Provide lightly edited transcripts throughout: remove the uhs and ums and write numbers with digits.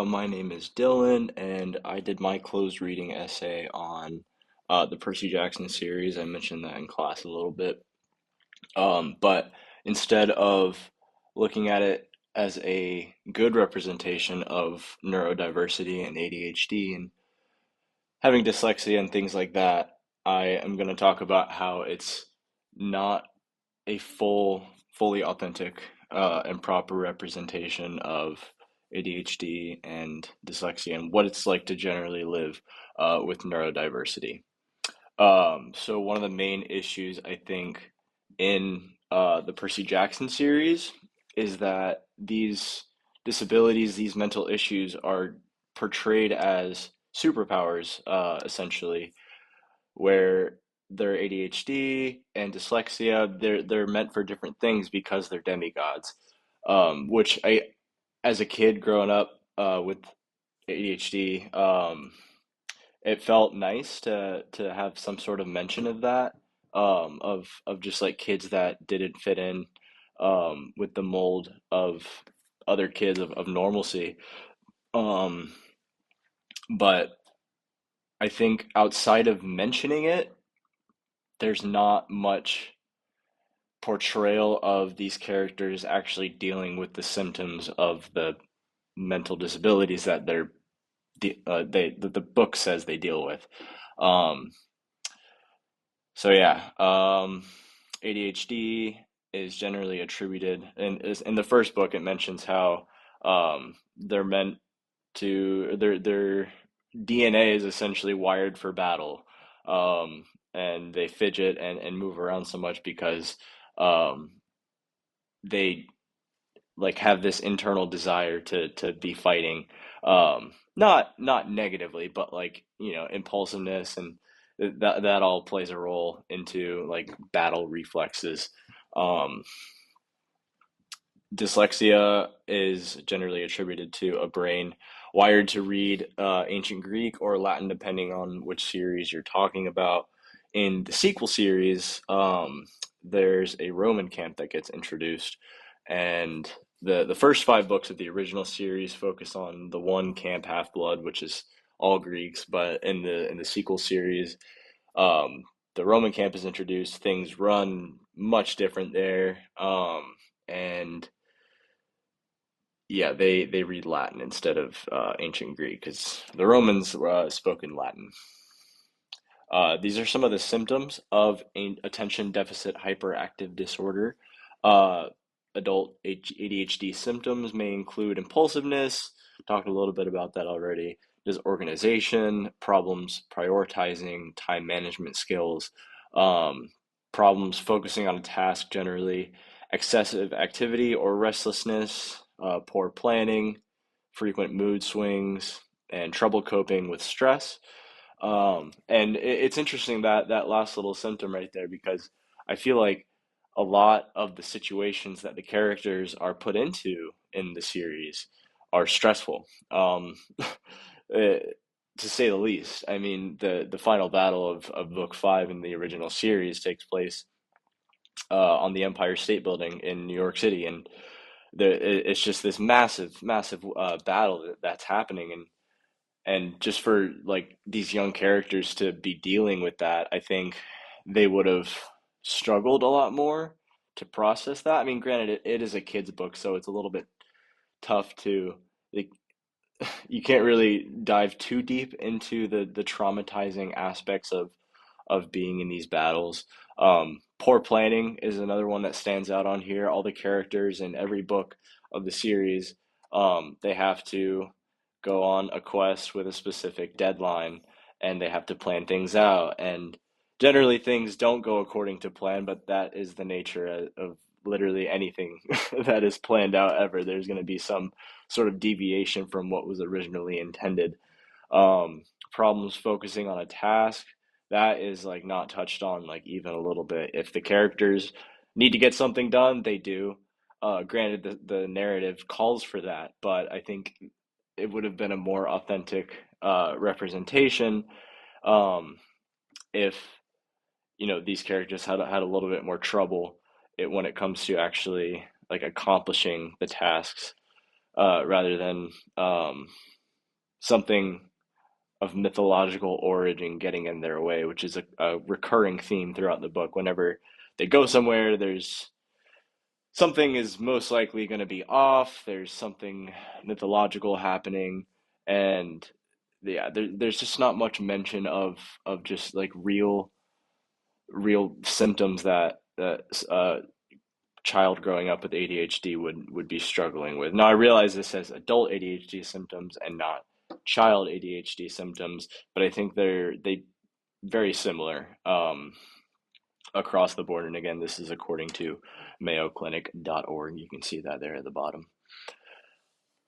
My name is Dylan, and I did my closed reading essay on the Percy Jackson series. I mentioned that in class a little bit. But instead of looking at it as a good representation of neurodiversity and ADHD and having dyslexia and things like that, I am going to talk about how it's not a fully authentic and proper representation of ADHD and dyslexia and what it's like to generally live with neurodiversity. So one of the main issues I think in the Percy Jackson series is that these disabilities, these mental issues are portrayed as superpowers, essentially, where their ADHD and dyslexia, they're meant for different things because they're demigods. Which as a kid growing up with ADHD, it felt nice to have some sort of mention of that, of just like kids that didn't fit in with the mold of other kids of normalcy. Um, but I think outside of mentioning it, there's not much portrayal of these characters actually dealing with the symptoms of the mental disabilities that the book says they deal with. Um, so yeah, ADHD is generally attributed, and in the first book it mentions how they're meant to their DNA is essentially wired for battle, and they fidget and move around so much because um, they like have this internal desire to be fighting, not negatively, but like impulsiveness and that all plays a role into like battle reflexes. Um, Dyslexia is generally attributed to a brain wired to read ancient Greek or Latin, depending on which series you're talking about. In the sequel series, there's a Roman camp that gets introduced, and the first five books of the original series focus on the one camp, Half Blood, which is all Greeks. But in the sequel series, the Roman camp is introduced. Things run much different there, and yeah, they read Latin instead of ancient Greek because the Romans spoke in Latin. These are some of the symptoms of attention deficit hyperactive disorder. Uh, Adult ADHD symptoms may include impulsiveness. Talked a little bit about that already. Disorganization, problems prioritizing, time management skills, um, problems focusing on a task generally, excessive activity or restlessness, poor planning, frequent mood swings, and trouble coping with stress. And it's interesting that that last little symptom right there because I feel like a lot of the situations that the characters are put into in the series are stressful, eh, to say the least. I mean, the final battle of Book Five in the original series takes place on the Empire State Building in New York City, and it's just this massive battle that's happening, and just for like these young characters to be dealing with that, I think they would have struggled a lot more to process that. I mean, granted, it is a kid's book, so it's a little bit tough to like, you can't really dive too deep into the traumatizing aspects of being in these battles. Poor planning is another one that stands out on here. All the characters in every book of the series, they have to go on a quest with a specific deadline, and they have to plan things out. And generally, things don't go according to plan, but that is the nature of literally anything that is planned out ever. There's going to be some sort of deviation from what was originally intended. Problems focusing on a task, that is like not touched on like even a little bit. If the characters need to get something done, they do. Granted, the narrative calls for that, but I think it would have been a more authentic representation, um, if these characters had a little bit more trouble when it comes to actually like accomplishing the tasks. rather than something of mythological origin getting in their way, which is a recurring theme throughout the book. Whenever they go somewhere, there's something is most likely going to be off. There's something mythological happening, and yeah, there's just not much mention of just like real symptoms that child growing up with ADHD would be struggling with. Now I realize this as adult ADHD symptoms and not child ADHD symptoms, but I think they very similar across the board. And again, this is according to mayoclinic.org. You can see that there at the bottom.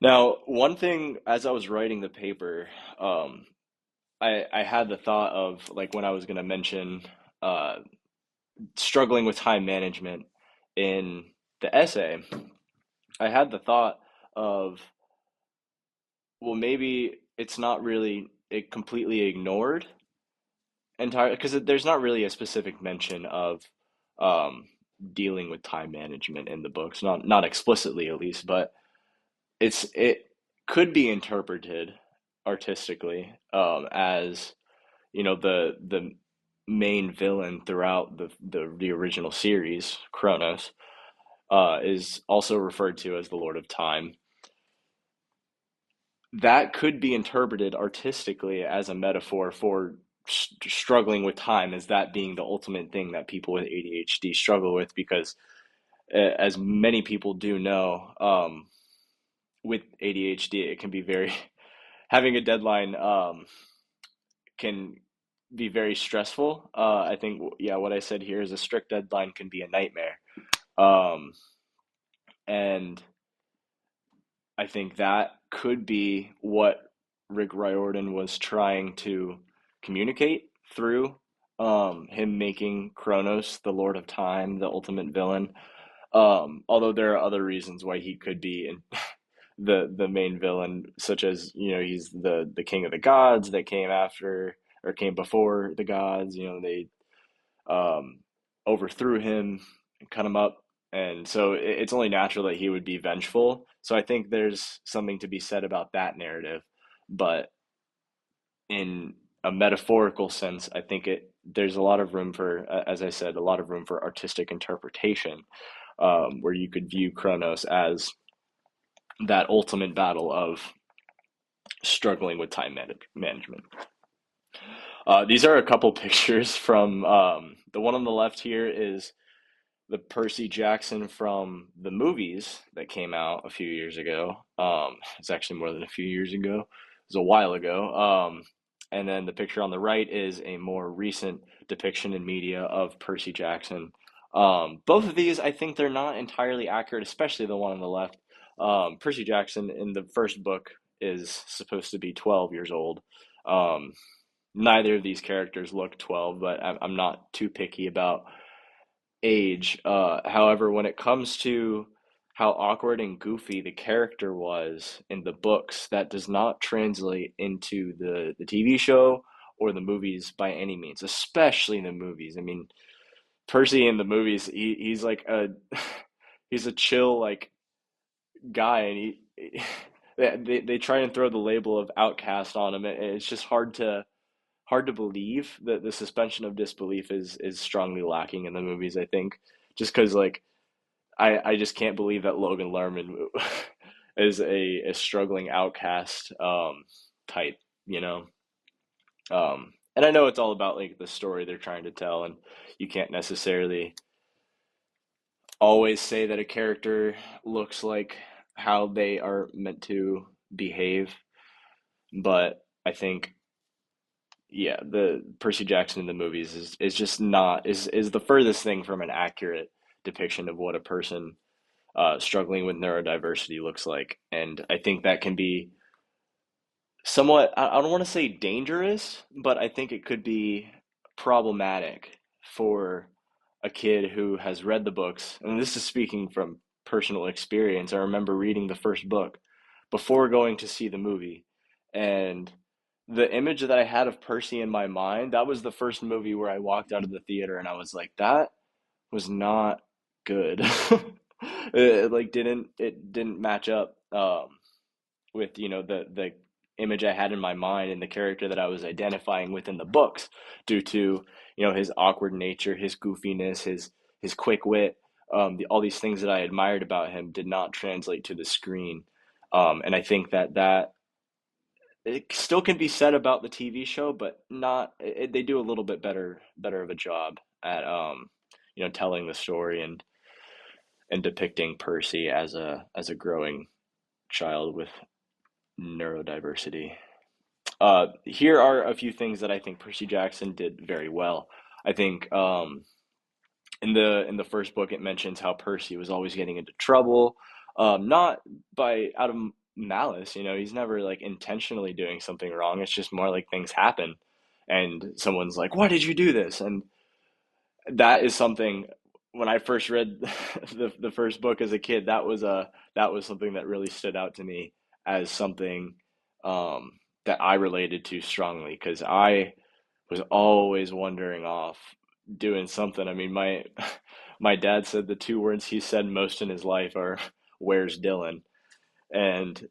Now, one thing as I was writing the paper, um, I had the thought of like when I was going to mention uh, struggling with time management in the essay, I had the thought of, well, maybe it's not really it completely ignored entirely because there's not really a specific mention of um, dealing with time management in the books, not explicitly at least, but it could be interpreted artistically as the main villain throughout the original series, Kronos, is also referred to as the Lord of Time. That could be interpreted artistically as a metaphor for struggling with time, as that being the ultimate thing that people with ADHD struggle with, because as many people do know, with ADHD, it can be very having a deadline can be very stressful. I think, yeah, what I said here is a strict deadline can be a nightmare. Um, and I think that could be what Rick Riordan was trying to communicate through him making Kronos the Lord of Time, the ultimate villain. Although there are other reasons why he could be in the main villain, such as he's the king of the gods that came after or came before the gods. They um, overthrew him and cut him up. And so it's only natural that he would be vengeful. So I think there's something to be said about that narrative. But in a metaphorical sense, I think there's a lot of room for, as I said, a lot of room for artistic interpretation, where you could view Kronos as that ultimate battle of struggling with time management. These are a couple pictures from the one on the left here is the Percy Jackson from the movies that came out a few years ago. It's actually more than a few years ago. It was a while ago. And then the picture on the right is a more recent depiction in media of Percy Jackson. Both of these, I think they're not entirely accurate, especially the one on the left. Percy Jackson in the first book is supposed to be 12 years old. Um, Neither of these characters look 12, but I'm not too picky about age. However, when it comes to how awkward and goofy the character was in the books, that does not translate into the TV show or the movies by any means, especially in the movies. I mean, Percy in the movies, he's like he's a chill like guy, and they try and throw the label of outcast on him, and it's just hard to believe that the suspension of disbelief is strongly lacking in the movies, I think, just because like I just can't believe that Logan Lerman is a struggling outcast type, you know. And I know it's all about like the story they're trying to tell, and you can't necessarily always say that a character looks like how they are meant to behave, but I think yeah, the Percy Jackson in the movies is just not is the furthest thing from an accurate depiction of what a person struggling with neurodiversity looks like, and I think that can be somewhat I don't want to say dangerous, but I think it could be problematic for a kid who has read the books, and this is speaking from personal experience. I remember reading the first book before going to see the movie, and the image that I had of Percy in my mind, that was the first movie where I walked out of the theater and I was like, that was not good. It didn't match up. with the image I had in my mind and the character that I was identifying with in the books, due to his awkward nature, his goofiness, his quick wit. All these things that I admired about him did not translate to the screen, and I think that it still can be said about the TV show, but not. They do a little bit better of a job at telling the story and depicting Percy as a growing child with neurodiversity. Here are a few things that I think Percy Jackson did very well. I think in the first book it mentions how Percy was always getting into trouble, not by out of malice. He's never like intentionally doing something wrong. It's just more like things happen, and someone's like, "Why did you do this?" And that is something. When I first read the first book as a kid, that was something that really stood out to me as something that I related to strongly, because I was always wandering off doing something. I mean, my my dad said the two words he said most in his life are "Where's Dylan?" And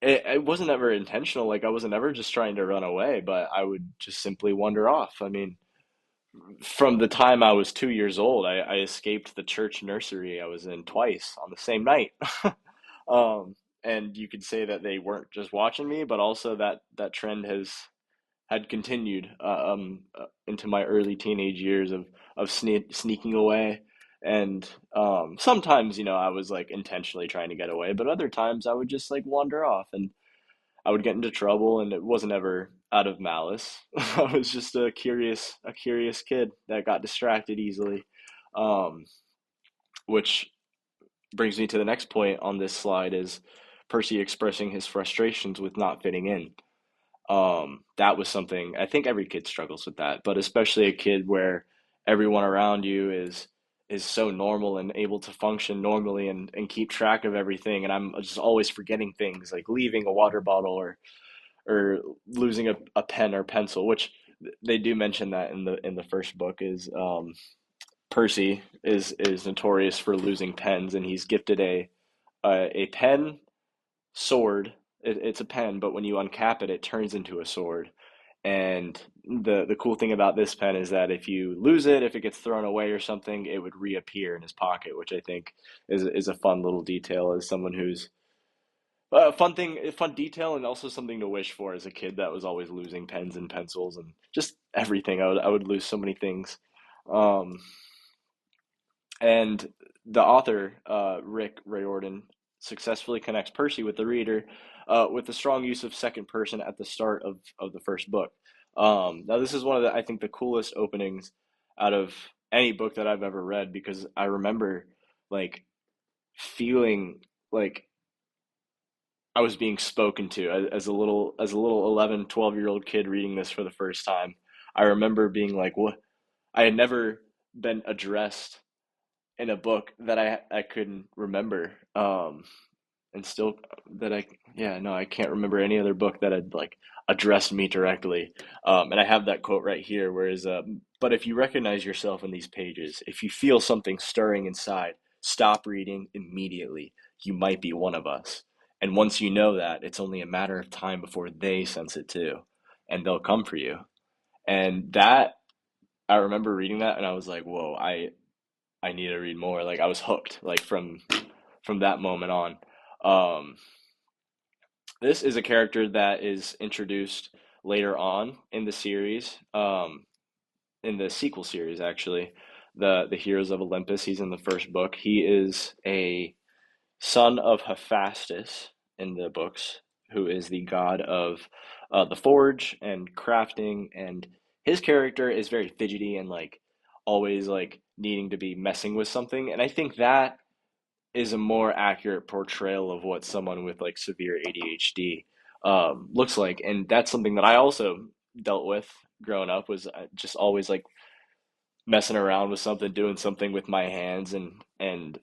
it wasn't ever intentional. Like I wasn't ever just trying to run away, but I would just simply wander off. I mean, from the time I was 2 years old, I escaped the church nursery I was in twice on the same night. And you could say that they weren't just watching me, but also that trend had continued into my early teenage years of sneaking away. And sometimes, I was like intentionally trying to get away, but other times I would just like wander off, and I would get into trouble, and it wasn't ever out of malice. I was just a curious kid that got distracted easily. Um, which brings me to the next point on this slide is Percy expressing his frustrations with not fitting in. That was something I think every kid struggles with that, but especially a kid where everyone around you is so normal and able to function normally and keep track of everything, and I'm just always forgetting things like leaving a water bottle or losing a pen or pencil, which they do mention that in the first book is Percy is notorious for losing pens, and he's gifted a pen sword. It's a pen, but when you uncap it, it turns into a sword. And the cool thing about this pen is that if you lose it, if it gets thrown away or something, it would reappear in his pocket, which I think is a fun little detail as someone who's a fun detail, and also something to wish for as a kid that was always losing pens and pencils and just everything. I would lose so many things. Um, and the author, Rick Riordan, successfully connects Percy with the reader with the strong use of second person at the start of the first book. Now, this is one of I think, the coolest openings out of any book that I've ever read, because I remember like feeling like I was being spoken to as a little 11, 12-year-old kid reading this for the first time. I remember being like, what? I had never been addressed in a book that I couldn't remember. And still that yeah, no, I can't remember any other book that had like addressed me directly. And I have that quote right here, whereas, but if you recognize yourself in these pages, if you feel something stirring inside, stop reading immediately. You might be one of us. And once you know that, it's only a matter of time before they sense it too, and they'll come for you. And that, I remember reading that and I was like, whoa, I need to read more. Like I was hooked, like from that moment on. Um, this is a character that is introduced later on in the series, in the sequel series actually, the Heroes of Olympus. He's in the first book. He is a son of Hephaestus in the books, who is the god of the forge and crafting, and his character is very fidgety and like always like needing to be messing with something. And I think that is a more accurate portrayal of what someone with like severe ADHD looks like, and that's something that I also dealt with growing up. Was just always like messing around with something, doing something with my hands, and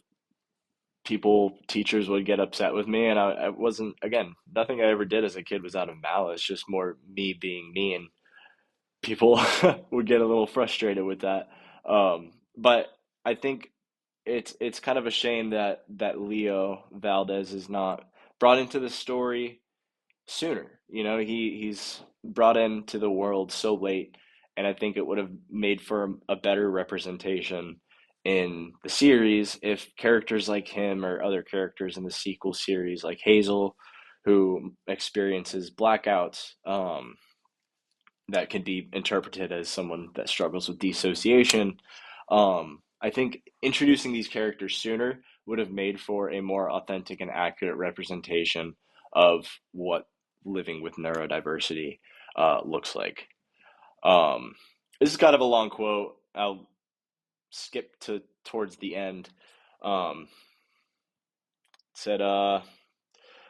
teachers would get upset with me, and I wasn't, again, nothing I ever did as a kid was out of malice, just more me being me, and people would get a little frustrated with that. But I think it's kind of a shame that Leo Valdez is not brought into the story sooner. He's brought into the world so late, and I think it would have made for a better representation in the series if characters like him or other characters in the sequel series, like Hazel, who experiences blackouts, that can be interpreted as someone that struggles with dissociation. I think introducing these characters sooner would have made for a more authentic and accurate representation of what living with neurodiversity looks like. Um, this is kind of a long quote. I'll skip to towards the end. It said,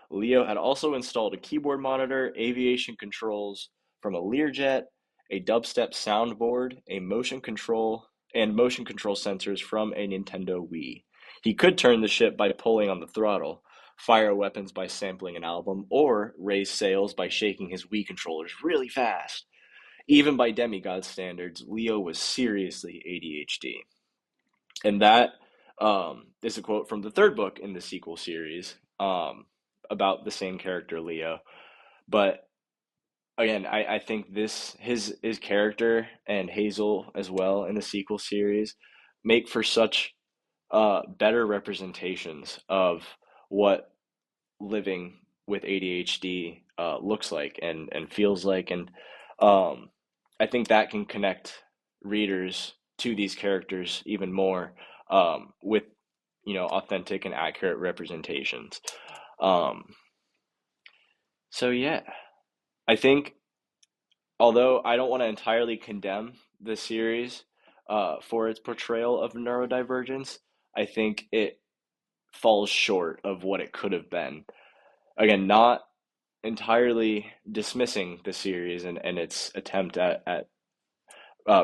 Leo had also installed a keyboard monitor, aviation controls from a Learjet, a dubstep soundboard, motion control sensors from a Nintendo Wii. He could turn the ship by pulling on the throttle, fire weapons by sampling an album, or raise sails by shaking his Wii controllers really fast. Even by demigod standards, Leo was seriously ADHD. And that is a quote from the third book in the sequel series, about the same character, Leo. But again, I think his character and Hazel as well in the sequel series make for such better representations of what living with ADHD looks like and feels like. And um, I think that can connect readers to these characters even more, with authentic and accurate representations. Um, so yeah, I think although I don't want to entirely condemn the series for its portrayal of neurodivergence, I think it falls short of what it could have been. Again, not entirely dismissing the series and its attempt at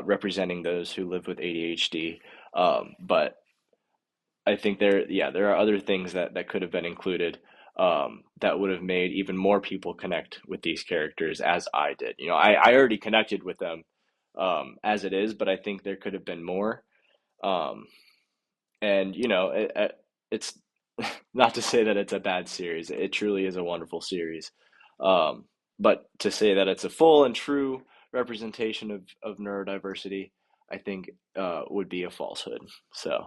representing those who live with ADHD, but I think there are other things that could have been included, that would have made even more people connect with these characters as I did. I already connected with them as it is, but I think there could have been more. Um, and it's not to say that it's a bad series. It truly is a wonderful series. Um, but to say that it's a full and true representation of neurodiversity, I think would be a falsehood. So